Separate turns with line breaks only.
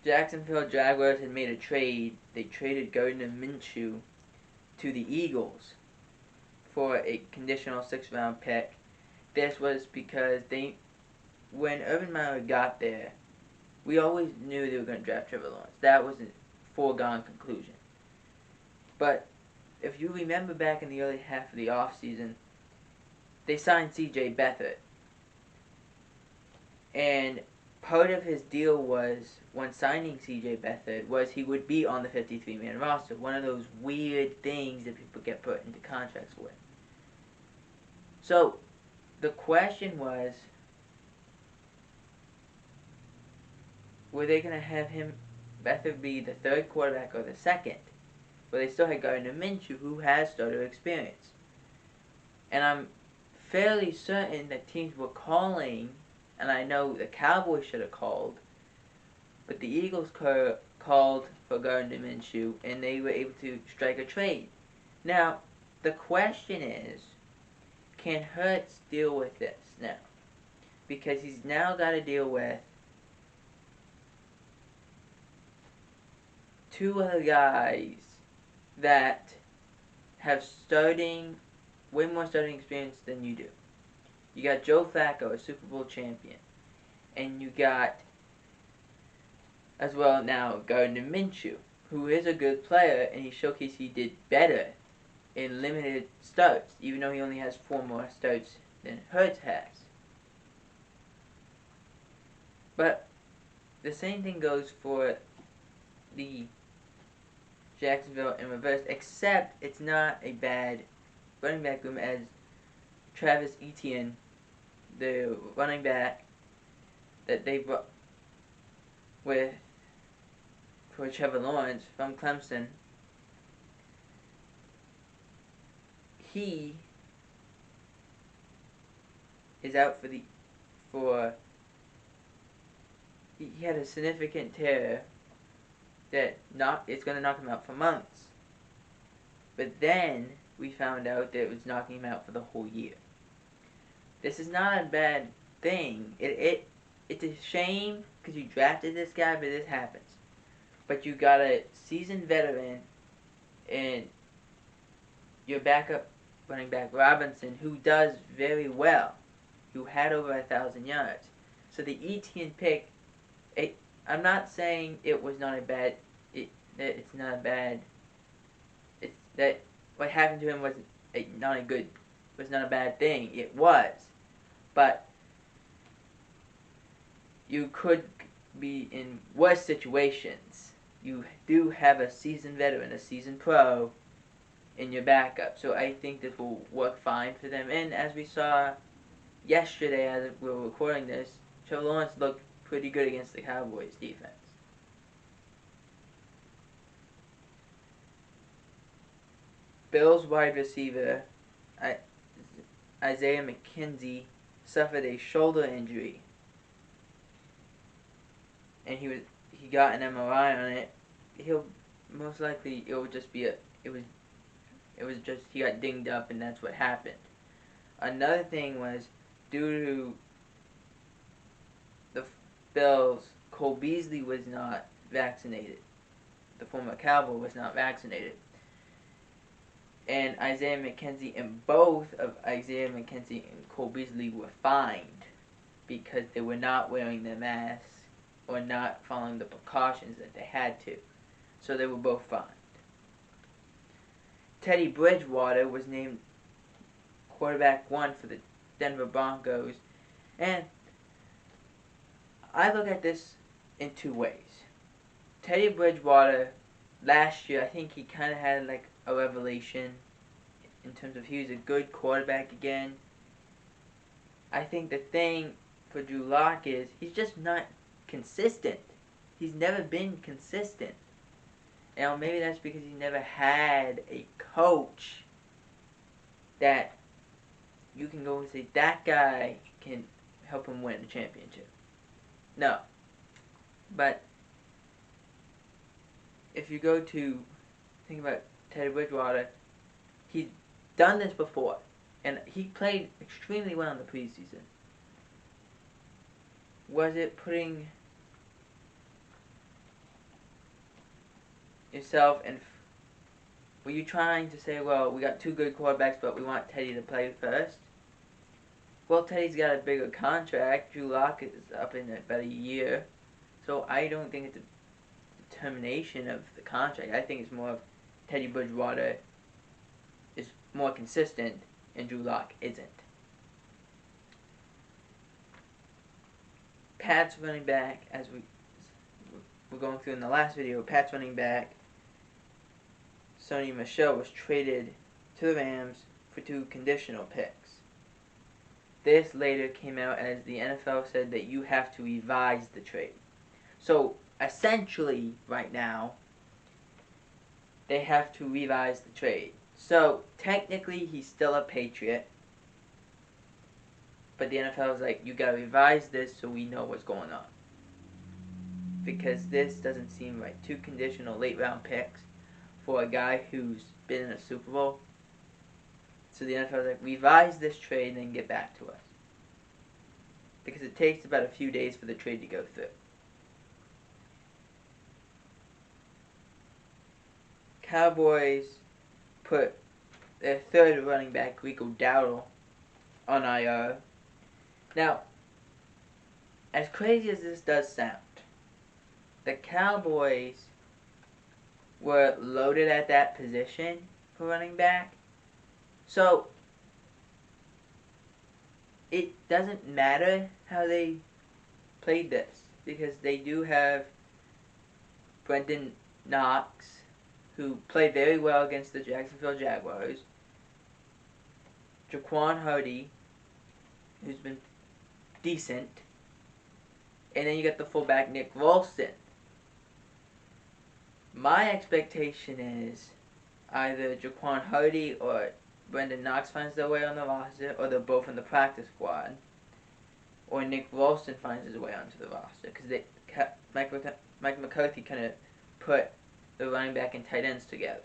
Jacksonville Jaguars had made a trade. They traded Gardner Minshew to the Eagles for a conditional 6th-round pick. This was because when Urban Meyer got there, we always knew they were going to draft Trevor Lawrence. That was a foregone conclusion. But if you remember back in the early half of the offseason, they signed C.J. Beathard. And part of his deal was, when signing C.J. Beathard, was he would be on the 53-man roster. One of those weird things that people get put into contracts with. So, the question was, were they going to have Beathard be the third quarterback or the second? Well, they still had Gardner Minshew, who has starter experience. And I'm fairly certain that teams were calling, and I know the Cowboys should have called, but the Eagles called for Gardner Minshew, and they were able to strike a trade. Now, the question is, can Hurts deal with this now? Because he's now got to deal with two other guys that have way more starting experience than you do. You got Joe Flacco, a Super Bowl champion. And you got, as well now, Gardner Minshew, who is a good player, and he showcased he did better in limited starts, even though he only has 4 more starts than Hurts has. But the same thing goes for the Jacksonville in reverse, except it's not a bad running back room, as Travis Etienne, the running back that they brought for Trevor Lawrence from Clemson, he is out he had a significant tear that it's going to knock him out for months. But then we found out that it was knocking him out for the whole year. This is not a bad thing. It's a shame because you drafted this guy, but this happens. But you got a seasoned veteran and your backup running back Robinson, who does very well, who had over 1,000 yards. So the Etienne pick, I'm not saying it was not a bad. It's not a bad. It's that what happened to him was not a bad thing. It was, but you could be in worse situations. You do have a seasoned veteran, a seasoned pro in your backup, so I think this will work fine for them. And as we saw yesterday, as we were recording this, Trevor Lawrence looked pretty good against the Cowboys defense. Bills wide receiver Isaiah McKenzie suffered a shoulder injury, and he got an MRI on it. He'll most likely he got dinged up, and that's what happened. Another thing was, due to the Bills, Cole Beasley was not vaccinated. The former Cowboy was not vaccinated. And Isaiah McKenzie, and both of Isaiah McKenzie and Cole Beasley were fined because they were not wearing their masks or not following the precautions that they had to. So they were both fined. Teddy Bridgewater was named quarterback 1 for the Denver Broncos. And I look at this in 2 ways. Teddy Bridgewater, last year, I think he kind of had like a revelation in terms of he was a good quarterback again. I think the thing for Drew Lock is he's just not consistent. He's never been consistent. Now, maybe that's because he never had a coach that you can go and say, that guy can help him win a championship. No. But if you go to think about Teddy Bridgewater, he's done this before, and he played extremely well in the preseason. Was it putting yourself and were you trying to say, well, we got two good quarterbacks, but we want Teddy to play first? Well, Teddy's got a bigger contract. Drew Lock is up in about a year. So I don't think it's a determination of the contract. I think it's more of Teddy Bridgewater is more consistent and Drew Lock isn't. Pat's running back, as we're going through in the last video, Pat's running back, Sonya Michel, was traded to the Rams for 2 conditional picks. This later came out as the NFL said that you have to revise the trade. So essentially, right now, they have to revise the trade. So technically, he's still a Patriot, but the NFL is like, you gotta revise this so we know what's going on. Because this doesn't seem right. 2 conditional late round picks for a guy who's been in a Super Bowl. So the NFL is like, revise this trade and then get back to us. Because it takes about a few days for the trade to go through. Cowboys put their 3rd running back, Rico Dowdle, on IR. Now, as crazy as this does sound, the Cowboys were loaded at that position for running back. So, it doesn't matter how they played this, because they do have Brendan Knox, who played very well against the Jacksonville Jaguars, Jaquan Hardy, who's been decent, and then you got the fullback Nick Ralston. My expectation is either Jaquan Hardy or Brendan Knox finds their way on the roster, or they're both in the practice squad, or Nick Ralston finds his way onto the roster, because Mike McCarthy kind of put the running back and tight ends together.